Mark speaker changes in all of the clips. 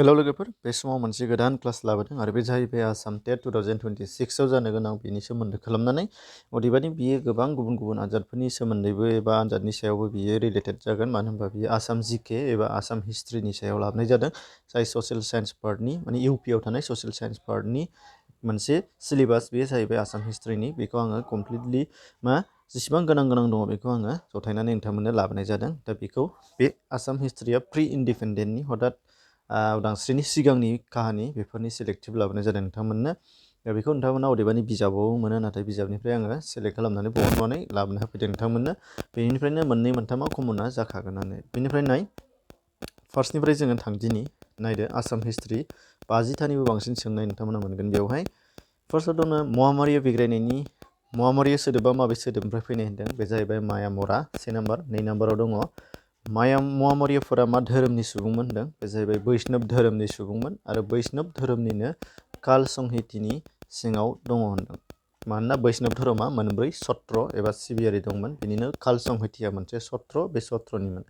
Speaker 1: Hello लोगोफोर, बे समाव मोनसे गोदान क्लास लाबोदों आरो बे जाहैबाय आसाम टेट 2026 आव जानो गोनां बेनि सोमोन्दै खालामनानै अदेबानि बियो गोबां गुबुन गुबुन आनजादफोरनि सोमोन्दैबो एबा आनजादनि सायावबो बियो रिलेटेड जागोन, मानो होनबा बियो आसाम जिके एबा आसाम हिस्ट्रिनि सायाव लाबोनाय जादों, जाय ससियेल साइन्स पार्टनि माने इउपिआव थानाय ससियेल साइन्स पार्टनि मोनसे सिलेबास। बेयो जाहैबाय आसाम हिस्ट्रिनि। बेखौ आङो कमप्लिटलि जेसेबां गोनां दङ बेखौ आङो जथायनानै नोंथांमोननो लाबोनाय जादों। दा बेखौ बे आसाम हिस्ट्रिया प्रि इन्डिपेन्डेन्टनि हथात उदांस्रिनि सिगांनि काहानि बेफोरनि सेलेक्टिभ लाबोनाय जादों नोंथांमोननो। दा बेखौ नोंथांमोना अदेबानि बिजाबावबो मोनो, नाथाय बिजाबनिफ्राय आङो सेलेक्ट खालामनानै बहननानै लाबोनो होफैदों नोंथांमोननो। बेनिफ्रायनो मोननै मोनथामा कमना जाखागोनानो। बेनिफ्राय फार्स्टनिफ्राय जोङो थांदिनि नायदो आसाम हिस्ट्रि 50थानिबो बांसिन सोंनाय नोंथांमोना मोनगोन बेवहाय। फार्स्टआव दङ महामारिया बिग्रायनायनि महामारिया सोदोबा माबे सोदोबनिफ्राय फैनाय होनदों, बे जाहैबाय मायामरा, से नाम्बार। 2 नाम्बाराव दङ महामारियाफोरा मा धोरोमनि सुबुंमोन होनदों, बे जाहैबाय बैष्णब धोरोमनि सुबुंमोन आरो बैष्णब धोरोमनिनो काल संहितिनि सिङाव दङ होनदों। मानोना बैष्णब धोरोमा मोनब्रै सत्र एबा सिबियारि दंमोन, बिनिनो काल संहितिया मोनसे सत्र, बे सत्रनिमोन।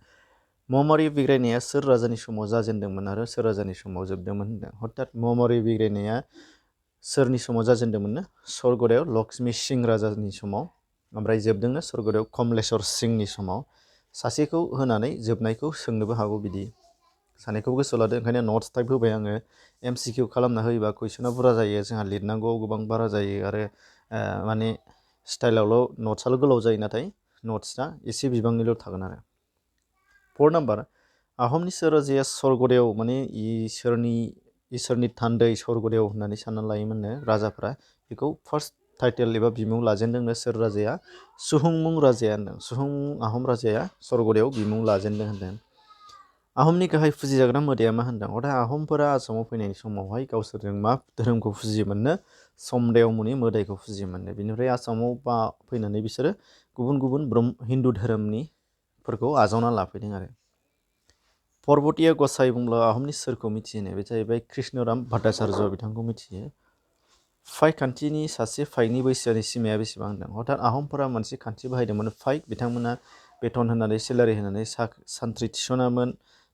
Speaker 1: महामारिया बिग्रायनाया सोर राजानि समाव जाजेनदोंमोन आरो सोर राजानि समाव जोबदोंमोन होनदों। हथात महामारिया बिग्रायनाया सोरनि समाव जाजेनदोंमोननो, स्वर्गदेव लक्ष्मी सिंह राजानि समाव, ओमफ्राय जोबदोंनो स्वर्गदेव कमलेश्वर सिंहनि समाव। सासेखौ होनानै जोबनायखौ सोंनोबो हागौ, बिदि सानैखौबो गोसोआव लादो। ओंखायनो नट्स टाइप होबाय आङो। एमसिकिउ खालामना होयोबा कुइसना बुरजा जायो, जोंहा लिरनांगौआव गोबां बारा जायो आरो माने स्टाइलावल' नट्सआल' गोलाव जायो, नाथाय नट्सआ एसे बिबांनिल' थागोन आरो। 4 नाम्बार आहमनि सोर राजाया स्वर्गदेव माने इसोरनि थान्दै स्वर्गदेव होननानै सानना लायोमोननो राजाफ्रा। बेखौ फार्स्ट टाइटेल एबा बिमुं लाजेनदोंनो सोर राजाया, सुहुंमुं राजाया होनदों। सुहुंमुं आहम राजाया स्वर्गदेव बिमुं लाजेनदों होनदों। आहमनि गाहाय फुजिजाग्रा मोदाया मा होनदों। अर्थात आहमफोरा आसामाव फैनाय समावहाय गावसोरजों मा धोरोमखौ फुजियोमोननो, समदेव मुनि मोदायखौ फुजियोमोननो। बेनिफ्राय आसामाव फैनानै बिसोरो गुबुन गुबुन हिन्दु धोरोमनिफोरखौ आजावना लाफैदों आरो। पर्बतिया गसाइ बुंब्ला आहमनि सोरखौ मिथिहोनो, बे जाहैबाय कृष्णराम भट्टाचार्य, बिथांखौ मिथियो। फाइक खान्थिनि सासे फाइकनि बैसोनि सिमाया बेसेबां होनदों। अर्थात आहमफोरा मोनसे खान्थि बाहायदोंमोन फाइक, बिथांमोना बेथन होनानै सेलारि होनानै सान्थ्रि थिसनामोन,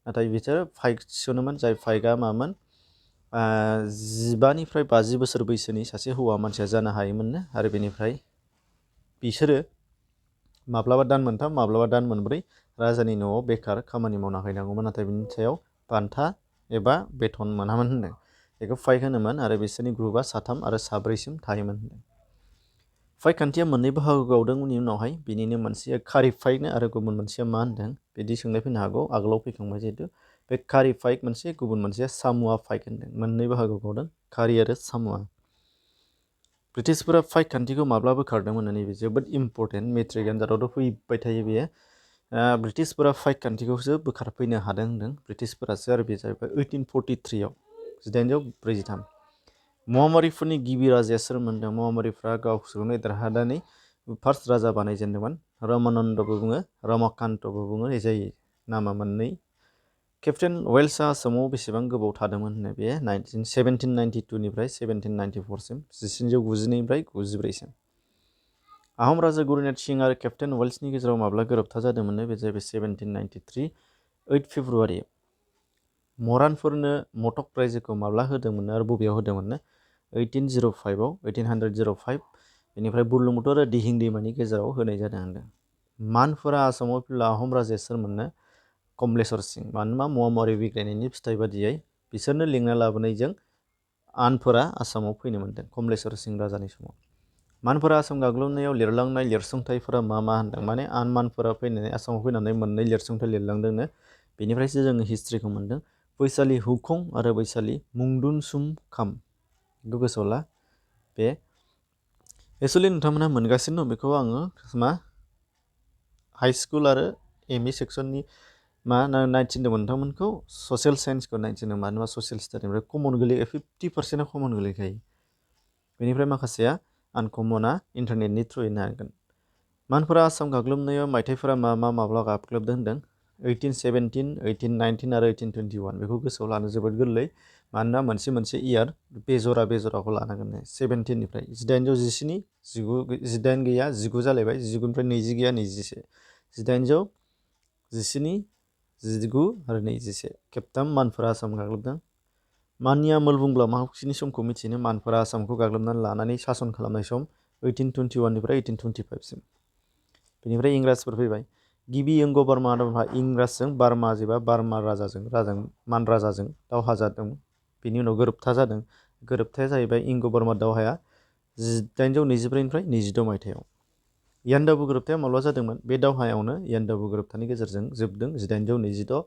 Speaker 1: नाथाय बिसोरो फाइक थिसनोमोन, जाय फाइकआ मामोन 15निफ्राय 50 बोसोर बैसोनि सासे हौवा मानसिया जानो हायोमोननो। आरो बेनिफ्राय बिसोरो माब्लाबा दान मोनथाम माब्लाबा दान मोनब्रै राजानि न'आव बेकार खामानि मावना हैनांगौमोन, नाथाय बिनि सायाव बान्था एबा बेथन मोनामोन होनदों। बेखौ फाइक होनोमोन आरो बिसोरनि ग्रुपआ 3 आरो 4सिम थायोमोन होनदों। फाइक खान्थिया मोननै बाहागोआव गावदों उननि उनावहाय, बिनिनो मोनसेया खारि फाइकनो आरो गुबुन मोनसेया मा होनदों, बिदि सोंनाय फैनो हागौ। आगोलाव फैखांबाय जिहेतु। बे खारि फाइक मोनसे, गुबुन मोनसेया सामुवा फाइक होनदों। मोननै बाहागोआव गावदों, खारि आरो सामुवा। ब्रिटिशफोरा फाइक खान्थिखौ माब्ला बोखारदोंमोन, नैबे जोबोद इम्परटेन्ट, मेट्रिक आनजादावथ' फैबाय थायो बेयो। ब्रिटिशफोरा फाइक खान्थिखौसो बोखारफैनो हादों होनदों, ब्रिटिशफोरासो, आरो बे जाहैबाय 1843आव 1843। महामारिफोरनि गिबि राजाया सोरमोन होनदों। महामारिफ्रा गावसोरखौनो देरहानानै फार्स्ट राजा बानायजेनदोंमोन। रामानन्दबो बुङो, रामाकान्तबो बुङो, जाय नामा मोननै। केप्टेन वेल्सआ आसामाव बेसेबां गोबाव थादोंमोन होनो, बे 1792निफ्राय 1794सिम, 1792निफ्राय 94सिम। आहम राजा गुरुनाथ सिंह आरो केप्टेन वेल्सनि गेजेराव माब्ला गोरोबथा जादोंमोननो, बे जाहैबाय 1793 8 फेब्रुवारि। मरानफोरनो मटक रायजोखौ माब्ला होदोंमोन आरो बबेयाव होदोंमोननो, 1805आव 1805। बेनिफ्राय बुरलुंबुथुर आरो दिहिं दैमानि गेजेराव होनाय जादों होनदों। मानफोरा आसामाव फैब्ला आहम राजाया सोरमोननो, कमलेश्वर सिंह। मानोना महामारि बिग्रायनायनि फिथाइ बादियै बिसोरनो लिंना लाबोनायजों आनफोरा आसामाव फैनो मोन्दों, कमलेश्वर सिंह राजानि समाव। मानफोरा आसाम गाग्लोबनायाव लिरलांनाय लिरसुंथाइफोरा मा होनदों। माने मानफोरा फैनानै आसामाव फैनानै मोननै लिरसुंथाइ लिरलांदोंनो, बेनिफ्रायसो जोङो हिस्ट्रिखौ मोन्दों। बैसालि हुखं आरो बैसालि मुंदुनसुम खाम, बेखौ गोसोआव ला। बे एक्सुवेलि नोंथांमोनहा मोनगासिनो दं, बेखौ आङो हाइ स्कुल आरो एमइ सेक्सननि नायथिनदोंमोन नोंथांमोनखौ, ससियेल साइन्सखौ नायथिनदों। मानोना ससियेल स्टाडिनिफ्राय कमन गोलैयो, 50%आ कमन गोलैखायो। बेनिफ्राय माखासेया आनकमना इन्टारनेटनि थ्रुयै नायगोन। मानफोरा आसाम गाग्लोबनायाव मायथाइफोरा माब्ला गाग्लोबदों होनदों, 1817, 1819 आरो 1821। बेखौ गोसोआव लानो जोबोद गोरलै, मानोना मोनसे इयार बेजराखौ लानांगोन। 17निफ्राय 1817, 18 गैया 19 जालायबाय, 19निफ्राय 20 गैया 21, 1817, 19 आरो 21 खेबथाम मानफोरा आसाम गाग्लोबदों। माननिया मोल बुंब्ला माखासेनि समखौ मिथिनो मानफोरा आसामखौ गाग्लोबनानै लानानै सासन खालामनाय सम 1821 निफ्राय 1825 सिम। बेनिफ्राय इंराजफोर फैबाय। गिबि इंग-बार्मा दावहा इंराजजों बार्मा एबा बार्मा मान राजाजों दावहा जादों। बेनि उनाव गोरोबथा जादों। गोरोबथाया जाहैबाय इंग-बार्मा दावहाया 1824 निफ्राय 22 मायथाइयाव। यान्डाबु गोरोबथाया माब्ला जादोंमोन? बे दावहायावनो यान्डाबु गोरोबथानि गेजेरजों जोबदों 1826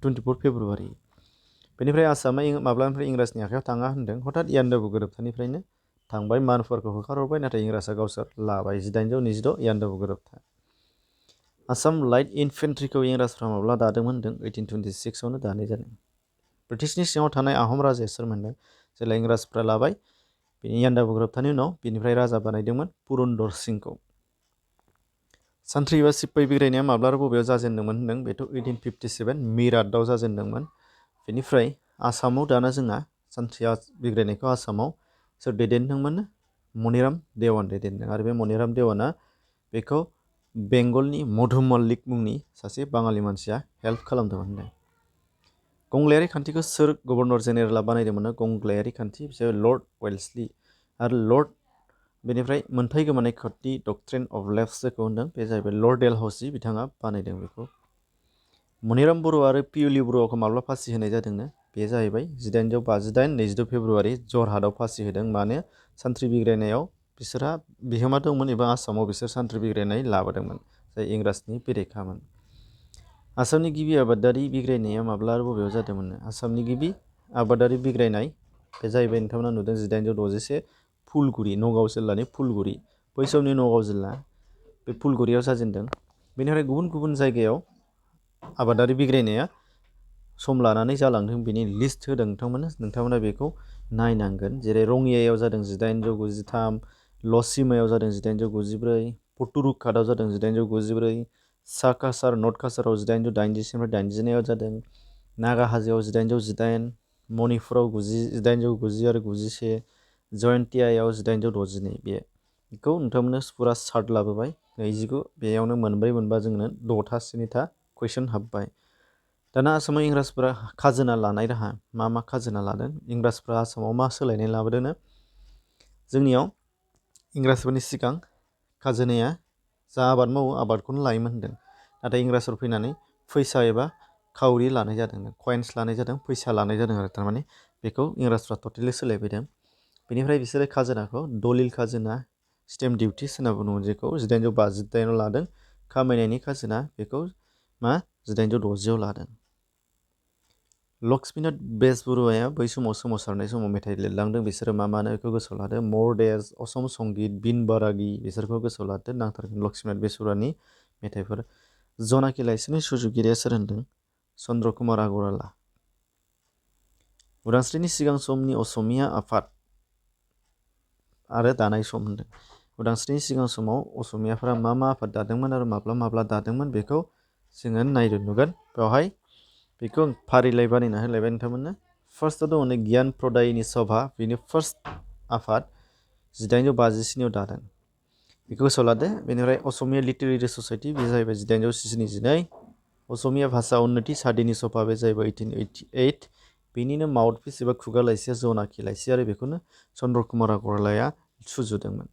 Speaker 1: 24 फेब्रुवारि। बेनिफ्राय आसामा माब्लानिफ्राय इंराजनि आखायाव थाङा होनदों? हठात यान्डाबु गोरोबथानिफ्रायनो थांबाय। मानफोरखौ होखारहरबाय, नाथाय इंराजआ गावसोर लाबाय। 1826 यान्डाबु गोरोबथा। आसाम लाइट इनफेन्ट्रिखौ इंराजफ्रा माब्ला दादोंमोन होनदों? 1826 आवनो दानाय जादों। ब्रिटिशनि सिङाव थानाय आहम राजाया सोरमोननो? जेला इंराजफ्रा लाबाय यान्डाबु गोरोबथानि उनाव बेनिफ्राय राजा बानायदोंमोन पुरन्दर सिंहखौ। सान्थ्रि एबा सिपाहि बिग्रायनाया माब्ला आरो बबेयाव जाजेनदोंमोन होनदों? बेथ' 1857 मिराटआव जाजेनदोंमोन। बेनिफ्राय आसामाव दाना जोंना सान्थ्रि बिग्रायनायखौ आसामाव सोर दैदेनदोंमोन? मनिराम देवान दैदेनदों। आरो बे मनिराम देवाना बेखौ बेंगलनि मधु मल्लिक मुंनि सासे बाङालि मानसिया हेल्प खालामदोंमोन होनदों। गंग्लायारि खान्थिखौ सोर गभर्नर जेनेरेला बानायदोंमोन? गंग्लायारि खान्थि बिसोर लर्ड वेल्सलि आरो लर्ड बेनिफ्राय मोनथाय गोमानाय खान्थि डक्ट्रिन अफ लेफ्ट जायखौ होनदों बे जाहैबाय लर्ड डेलहाउसी बिथाङा बानायदों बेखौ। मनिराम बर' आरो पियली बर'खौ माब्ला फासि होनाय जादोंनो? बे जाहैबाय 1858 22 फेब्रुवारि जरहाटआव फासि होदों। मानो? सान्थ्रि बिग्रायनायाव बिसोरहा बिहोमा दंमोन एबा आसामाव बिसोर सान्थ्रि बिग्रायनाय लाबोदोंमोन जाय इंराजनि बेरेखामोन। आसामनि गिबि आबादारि बिग्रायनाया माब्ला आरो बबेयाव जादोंमोन? आसामनि गिबि आबादारि बिग्रायनाय बे जाहैबाय नोंथांमोना नुदों 1861 फुलगुरि नगाव जिल्लानि फुलगुरि बै समनि नगाव जिल्ला बे फुलगुरियाव जाजेनदों। बेनिफ्राय गुबुन गुबुन जायगायाव आबादारि बिग्रायनाया सम लानानै जालांदों। बेनि लिस्ट होदों नोंथांमोना बेखौ नायनांगोन। जेरै रङियायाव जादों 1893, लसिमायाव जादों 1894, पटुरुघाटआव जादों 1894, सा काछार नर्थ काछाराव 1880 80 जादों, नागा हाजोआव 1818, मणिपुराव 1890 आरो 91, जयन्तियायाव 1862 बेखौ नोंथांमोननो फुरा चार्ट लाबोबाय 29 बेयावनो मोनब्रै मोनबा जोंनो 6था 7था कुइसन हाबबाय। दाना आसामाव इंराजफोरा खाजोना लानाय राहा मा खाजोना लादों? इंराजफ्रा आसामाव मा सोलायनाय लाबोदोंनो? जोंनियाव इंराजफोरनि सिगां खाजोनाया जा आबाद मावो आबादखौनो लायोमोन होनदों। नाथाय इंराजफोर फैनानै फैसा एबा खावरि लानाय जादों, कइन्स लानाय जादों, फैसा लानाय जादों आरो थारमाने बेखौ इंराजफ्रा टटेलि सोलायफैदों। बेनिफ्राय बिसोरो खाजोनाखौ दलिल खाजोना स्टेम्प डिउटिस होनना बुङो जेखौ 1858 लादों। खामायनायनि खाजोना बेखौ 1860 लादों। लक्ष्मीनाथ बेजबरुवाया बै समाव सोमावसारनाय समाव मेथाइ लिरलांदों। बिसोरो मानो बेखौ गोसोआव लादों? मरदेस, असम संगित, बिन बारागि बिसोरखौ गोसोआव लादों। नांथारगोन लक्ष्मीनाथ बेजबरुवानि मेथाइफोर। जनाखि लाइसिनि सुजुगिरिया सोर होनदों? चन्द्र कुमार आगरवाला। उदांस्रिनि सिगां समनि असमिया आफाद आरो दानाय सम होनदों। उदांस्रिनि सिगां समाव असमियाफोरा मा आफाद दादोंमोन आरो माब्ला दादोंमोन बेखौ जोङो नायनो नुगोन। बेवहाय बेखौ फारिलाइ बानायना होलायबाय नोंथांमोननो। फार्स्टआव दङ गियान प्रदायनि सभा बेनि फार्स्ट आफाद 1857 दादों बेखौ गोसोआव लादो। बेनिफ्राय असमिया लिटारेरि ससाइटि बे जाहैबाय 1872, असमिया भाषा उन्नति सादिनि सभा बे जाहैबाय 1888, बेनिनो माउथपिस एबा खुगा लाइसिया जनाखि लाइसि आरो बेखौनो चन्द्र कुमार आगरवालाया सुजुदोंमोन।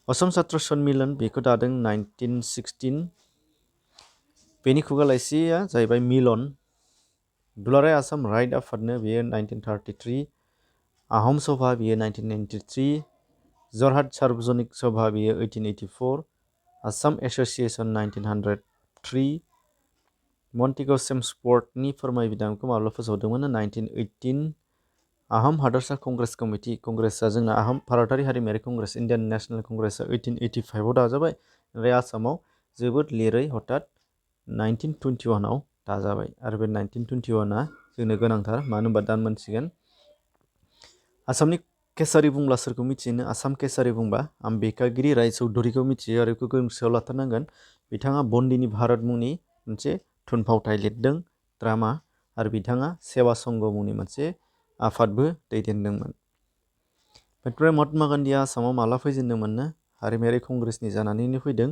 Speaker 1: असम सात्र सन्मिलन बेखौ दादों 1916, बेनि खुगा लाइसिया जाहैबाय मिलन। दुलाराय आसाम रायट आफादनो बेयो 1933, आहम सभा बेयो 1993, जरहाट सार्वजनिक सभा बेयो 1884, आसाम एस'सिएसन 1903, मन्टिगाव सेम्सफर्डनि फोरमाय बिदांखौ माब्ला फोसावदोंमोन? 1918, आहम हादरसा कंग्रेस कमिटि कंग्रेसआ जोंना आहम भारतारि हारिमायारि कंग्रेस इण्डियान नेशनेल कंग्रेसआ 1885 दाजाबाय। ओमफ्राय आसामाव जोबोद लिरै हठात 1921 दाजाबाय आरो बे 1921 जोंनो गोनांथार मानो होनबा दान मोनसिगोन। आसामनि केसारि बुंब्ला सोरखौ मिथियो? आसाम केसारि बुंबा आम्बेकागिरि राय चौधुरीखौ मिथियो आरो बेखौ गोसोआव लाथारनांगोन। बिथाङा बन्दिनि भारत मुंनि मोनसे थुनफावथाय लिरदों ड्रामा आरो बिथाङा सेवा संघ मुंनि मोनसे आफादबो दैदेनदोंमोन। बेनिफ्राय महात्मा गान्धीया आसामाव माला फैजेनदोंमोननो? हारिमायारि कंग्रेसनि जानानैनो फैदों,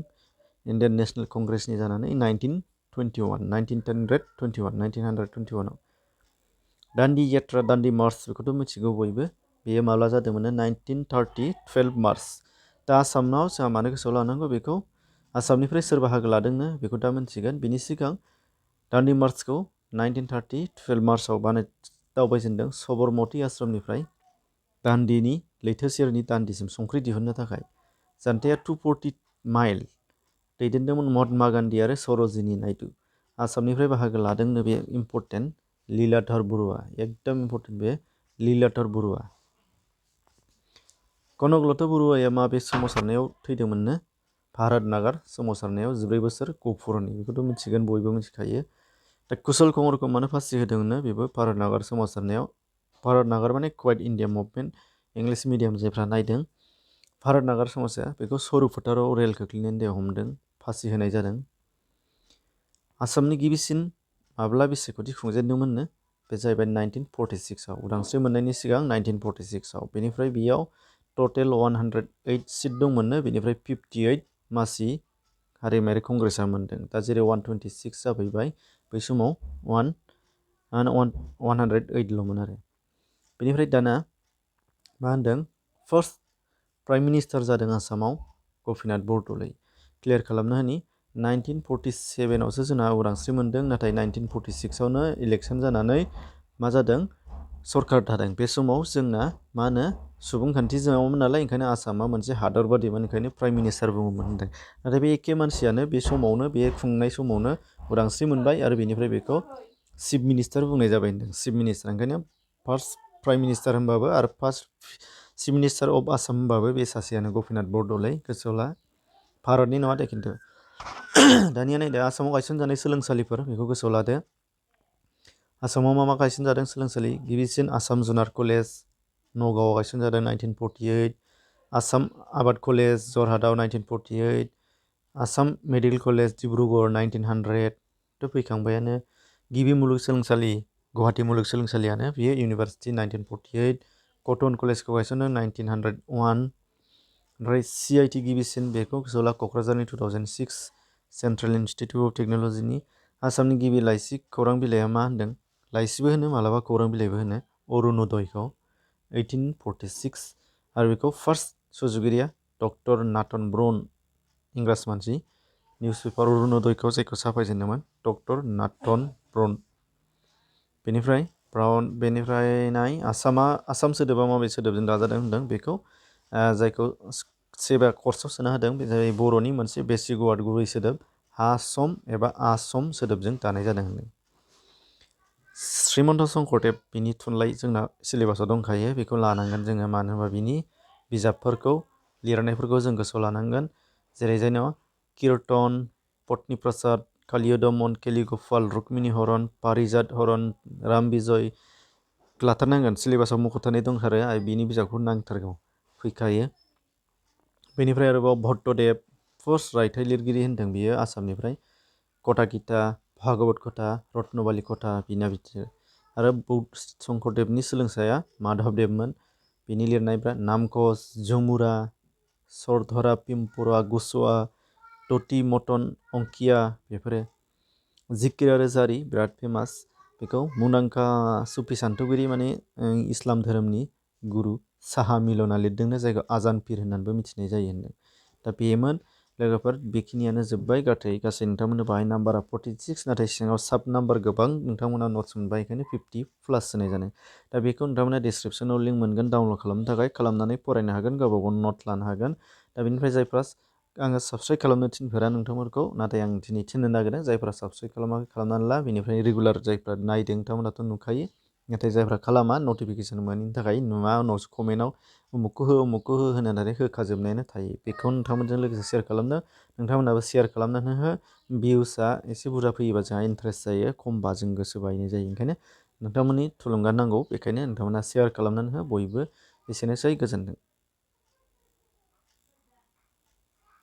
Speaker 1: इण्डियान नेशनेल कंग्रेसनि जानानै 1921 1921 1921 दान्दि यात्रा दान्दि मार्च बेखौथ' मिथिगौ बयबो बेयो माब्ला जादोंमोन 1930 12 मार्च दा आसामाव जोंहा मानो गोसोआव लानांगौ बेखौ आसामनिफ्राय सोर बाहागो लादोंनो बेखौ दा मिथिगोन बिनि सिगां दान्दि मार्चखौ 1930 12 मार्चआव दावबायजेनदों सबरमति आश्रमनिफ्राय दान्दिनि लैथो सेरनि दान्दिसिम संख्रि दिहुननो थाखाय जानथाया 240 माइल दैदेनदोंमोन महात्मा गान्धी आरो सरोजिनी नायडु आसामनिफ्राय बाहागो लादोंनो बे इम्पर्टेन्ट लीलाधर बरुवा एकदम इम्पर्टेन्ट बे लीलाधर बरुवा कनकलता बरुवाया माबे सोमावसारनायाव थैदोंमोननो भारत नागार सोमावसारनायाव 14 बोसोर गफुरनि बेखौथ' मिथिगोन बयबो मिथिखायो दा कुशल कुमारखौ मानो फासि होदोंनो बेबो भारत नागार सोमावसारनायाव भारत नागार माने कुवाइट इन्डिया मुभमेन्ट इंलिश मिडियाम जायफ्रा नायदों भारत नागार सोमावसाया बेखौ सरू फोथाराव रेल खोख्लैनायनि दायाव हमदों फासि होनाय जादों आसामनि गिबिसिन माब्ला बिसायख'थि खुंजेनदोंमोननो बे जाहैबाय 1946 आव उदांस्रि मोननायनि सिगां 1946 आव बेनिफ्राय बेयाव टटेल 108 सिट दंमोननो बेनिफ्राय 58 मासि हारिमायारि कंग्रेसआ मोनदों दा जेरै 126 जाफैबाय बै समाव 108ल'मोन आरो बेनिफ्राय दाना मा होनदों फार्स्ट प्राइम मिनिस्टार जादों आसामाव गपिनाथ बरदलै क्लियार खालामना होनि 1947 आवसो जोंना उदांस्रि मोनदों नाथाय 1946 आवनो इलेक्सन जानानै मा जादों सरकार दादों बे समाव जोंना मा होनो सुबुंखान्थि जायामोन नालाय ओंखायनो आसामा मोनसे हादर बादिमोन ओंखायनो प्राइम मिनिस्टार बुङोमोन होनदों नाथाय बे एखे मानसियानो बे समावनो बे खुंनाय समावनो उदांस्रि मोनबाय आरो बेनिफ्राय बेखौ चिफ मिनिस्टार बुंनाय जाबाय होनदों चिफ मिनिस्टार ओंखायनो फार्स्ट प्राइम मिनिस्टार होनबाबो आरो first chief minister of Assam होनबाबो बे सासेयानो गपिनाथ बरदलै गोसोआव ला भारतनि नङा दे खिन्थु दानिया नायदो आसामाव गायसनजानाय सोलोंसालिफोर बेखौ गोसोआव लादो आसामाव मा गायसनजादों सोलोंसालि गिबिसिन आसाम जुनार कलेज नगावआव गायसनजादों 1948 आसाम आबाद कलेज जरहाटआव 1948 आसाम मेडिकेल कलेज डिब्रुगड़ 1900 थ' फैखांबायानो गिबि मुलुगसोलोंसालि गुवाहाटि मुलुगसोलोंसालियानो बेयो इउनिभारसिटि 1948 कटन कलेजखौ गायसनदों 1901 ओमफ्राय CIT गिबिसिन बेखौ गोसोआव ला क'क्राझारनि 2006 सेन्ट्रेल इन्स्टिटिउट अफ टेक्न'लजिनि आसामनि गिबि लाइसि खौरां बिलाइआ मा होनदों लाइसिबो होनो मालाबा खौरां बिलाइबो होनो अरुण'दयखौ 1846 आरो बेखौ फार्स्ट सुजुगिरिया डक्टर नाथन ब्रन इंराज मानसि निउस पेपार अरुण'दयखौ जायखौ साफायजेनदोंमोन डक्टर नाथन ब्रन बेनिफ्राय नाय आसाम सोदोबा माबे सोदोबजों दाजादों होनदों बेखौ जायखौ सेबा कर्सआव सोना होदों बे जाबाय बर'नि मोनसे बेसिक वार्ड गुबै सोदोब हासम एबा आसम सोदोबजों दानाय जादों होनदों श्रीमन्त शंकरदेब बिनि थुनलाइ जोंना सिलेबासाव दंखायो बेखौ लानांगोन जोङो मानो होनबा बिनि बिजाबफोरखौ लिरनायफोरखौ जों गोसोआव लानांगोन जेरै जायनाव कीर्तन पत्नी प्रसाद कालियदमन केलिगोपाल रुक्मिणी हरन पारिजात हरन राम बिजय लाथारनांगोन सिलेबासाव मख'थारनाय दंथारो आरो बिनि बिजाबखौ नांथारगौ फैखायो बेनिफ्राय आरोबाव भट्टदेब फार्स्ट रायथाइ लिरगिरि होनदों बियो आसामनिफ्राय कथा गिता भागवत कथा रत्नबालि कथा बिना बिथोर आरो शंकरदेबनि सोलोंसाया माधबदेबमोन बिनि लिरनायफ्रा नामकस जमुरा सरधरा पिम्परा गुसवा तति मतन अंकिया बेफोरो जिकिर आरो जारि बिराद फेमास बेखौ मुंदांखा सुफि सान्थौगिरि माने इस्लाम धोरोमनि गुरु साहा मिलना लिरदोंनो जायखौ आजान पीर होननानैबो मिथिनाय जायो होनदों दा बेमोन लोगोफोर बेखिनियानो जोब्बाय गासै नोंथांमोननो बाहाय नाम्बारा 46 नाथाय सिङाव साब नाम्बार गोबां नोंथांमोना नट्स मोनबाय बेखायनो 50 प्लास होनाय जादों दा बेखौ नोंथांमोना डिसक्रिपसनाव लिंक मोनगोन डाउनलड खालामनो थाखाय खालामनानै फरायनो हागोन गावबा गाव नट लानो हागोन दा बेनिफ्राय जायफ्रा आङो साबस्क्राइब खालामनो थिनफेरा नोंथांमोनखौ नाथाय आं दिनै थिननो नागिरदों जायफ्रा साबस्क्राइब खालामाखै खालामनानै ला बेनिफ्राय रेगुलार जायफ्रा नायदों नोंथांमोनाथ' नुखायो नाथाय जायफ्रा खालामा नटिफिकेसन मोनैनि थाखाय नुवा उनावसो कमेन्टआव उमुखखौ हो होनानै होखाजोबनायानो थायो बेखौ नोंथांमोनजों लोगोसे शेयार खालामनो नोंथांमोनाबो शेयार खालामनानै हो भिउसआ एसे बुरजा फैयोबा जोंहा इन्टारेस्ट जायो खमबा जों गोसो बायनाय जायो ओंखायनो नोंथांमोननि थुलुंगा नांगौ बेखायनो नोंथांमोना शेयार खालामनानै हो बयबो एसेनोसै गोजोन्थों